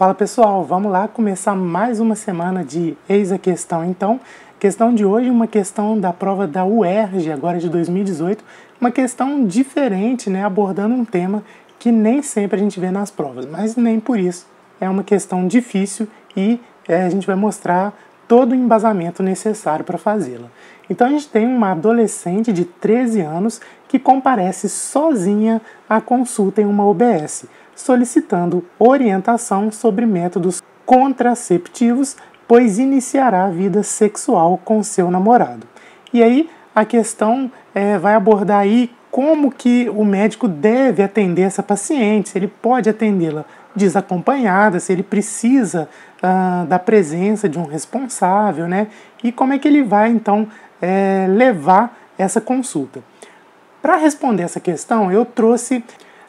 Fala pessoal, vamos lá começar mais uma semana de Eis a Questão. Então, questão de hoje, uma questão da prova da UERJ, agora de 2018, uma questão diferente, né, abordando um tema que nem sempre a gente vê nas provas, mas nem por isso é uma questão difícil e a gente vai mostrar todo o embasamento necessário para fazê-la. Então a gente tem uma adolescente de 13 anos que comparece sozinha à consulta em uma UBS, solicitando orientação sobre métodos contraceptivos, pois iniciará a vida sexual com seu namorado. E aí a questão vai abordar aí como que o médico deve atender essa paciente, se ele pode atendê-la desacompanhada, se ele precisa da presença de um responsável, né? E como é que ele vai então levar essa consulta. Para responder essa questão, eu trouxe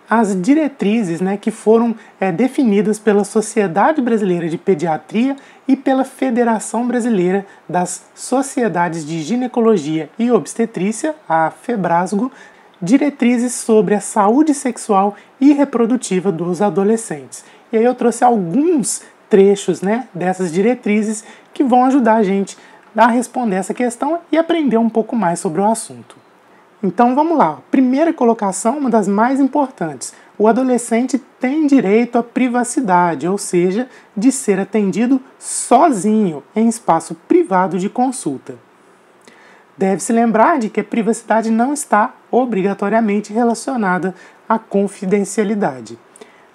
as diretrizes, né, que foram definidas pela Sociedade Brasileira de Pediatria e pela Federação Brasileira das Sociedades de Ginecologia e Obstetrícia, a FEBRASGO, diretrizes sobre a saúde sexual e reprodutiva dos adolescentes. E aí eu trouxe alguns trechos, né, dessas diretrizes que vão ajudar a gente a responder essa questão e aprender um pouco mais sobre o assunto. Então vamos lá, primeira colocação, uma das mais importantes. O adolescente tem direito à privacidade, ou seja, de ser atendido sozinho em espaço privado de consulta. Deve-se lembrar de que a privacidade não está obrigatoriamente relacionada à confidencialidade.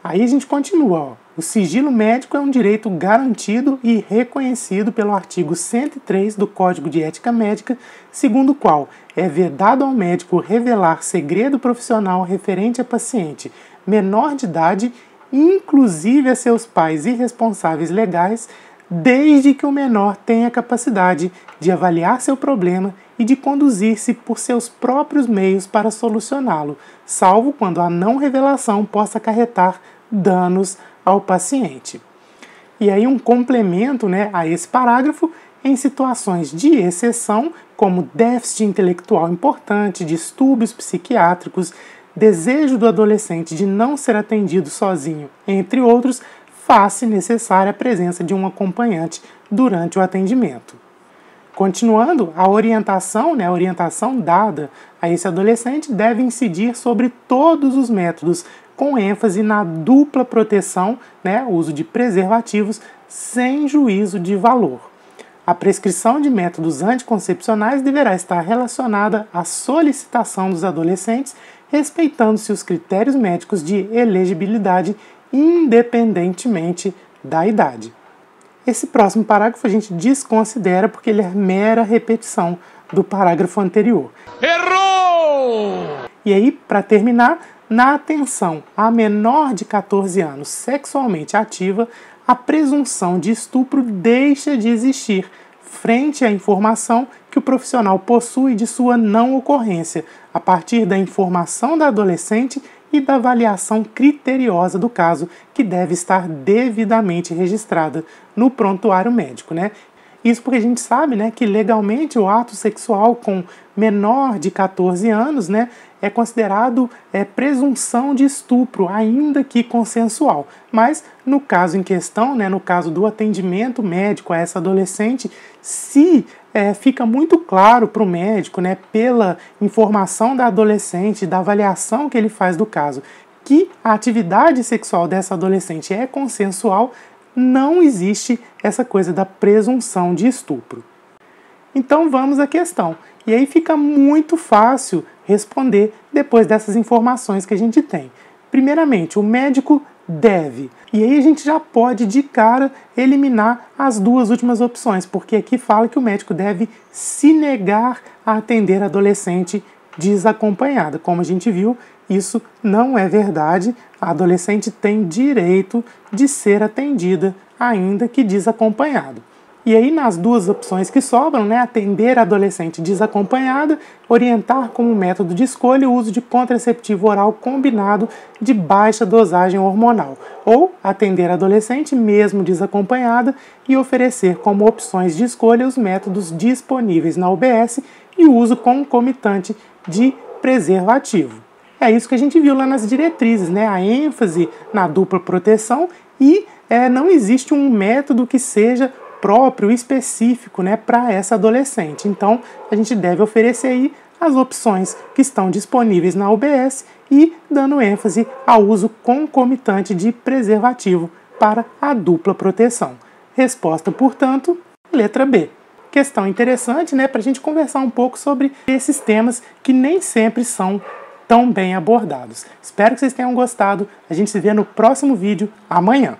Aí a gente continua, ó. O sigilo médico é um direito garantido e reconhecido pelo artigo 103 do Código de Ética Médica, segundo o qual é vedado ao médico revelar segredo profissional referente a paciente menor de idade, inclusive a seus pais e responsáveis legais, desde que o menor tenha capacidade de avaliar seu problema e de conduzir-se por seus próprios meios para solucioná-lo, salvo quando a não revelação possa acarretar danos ao paciente. E aí um complemento, né, a esse parágrafo, em situações de exceção, como déficit intelectual importante, distúrbios psiquiátricos, desejo do adolescente de não ser atendido sozinho, entre outros, faz-se necessária a presença de um acompanhante durante o atendimento. Continuando, a orientação dada a esse adolescente deve incidir sobre todos os métodos, com ênfase na dupla proteção, né, o uso de preservativos, sem juízo de valor. A prescrição de métodos anticoncepcionais deverá estar relacionada à solicitação dos adolescentes, respeitando-se os critérios médicos de elegibilidade, independentemente da idade. Esse próximo parágrafo a gente desconsidera porque ele é mera repetição do parágrafo anterior. Errou! E aí, para terminar, na atenção a menor de 14 anos sexualmente ativa, a presunção de estupro deixa de existir frente à informação que o profissional possui de sua não ocorrência, a partir da informação da adolescente e da avaliação criteriosa do caso, que deve estar devidamente registrada no prontuário médico, né? Isso porque a gente sabe, né, que legalmente o ato sexual com menor de 14 anos, né, é considerado presunção de estupro, ainda que consensual. Mas no caso em questão, né, no caso do atendimento médico a essa adolescente, se fica muito claro para o médico, né, pela informação da adolescente, da avaliação que ele faz do caso, que a atividade sexual dessa adolescente é consensual, não existe essa coisa da presunção de estupro. Então vamos à questão. E aí fica muito fácil responder depois dessas informações que a gente tem. Primeiramente, o médico deve. E aí a gente já pode de cara eliminar as duas últimas opções, porque aqui fala que o médico deve se negar a atender a adolescente desacompanhada. Como a gente viu, isso não é verdade. A adolescente tem direito de ser atendida, ainda que desacompanhado. E aí, nas duas opções que sobram, né, atender a adolescente desacompanhada, orientar como método de escolha o uso de contraceptivo oral combinado de baixa dosagem hormonal, ou atender a adolescente mesmo desacompanhada e oferecer como opções de escolha os métodos disponíveis na UBS e o uso concomitante de preservativo. É isso que a gente viu lá nas diretrizes, né? A ênfase na dupla proteção e não existe um método que seja próprio, específico, né, para essa adolescente. Então, a gente deve oferecer aí as opções que estão disponíveis na UBS e dando ênfase ao uso concomitante de preservativo para a dupla proteção. Resposta, portanto, letra B. Questão interessante, né, para a gente conversar um pouco sobre esses temas que nem sempre são tão bem abordados. Espero que vocês tenham gostado. A gente se vê no próximo vídeo amanhã.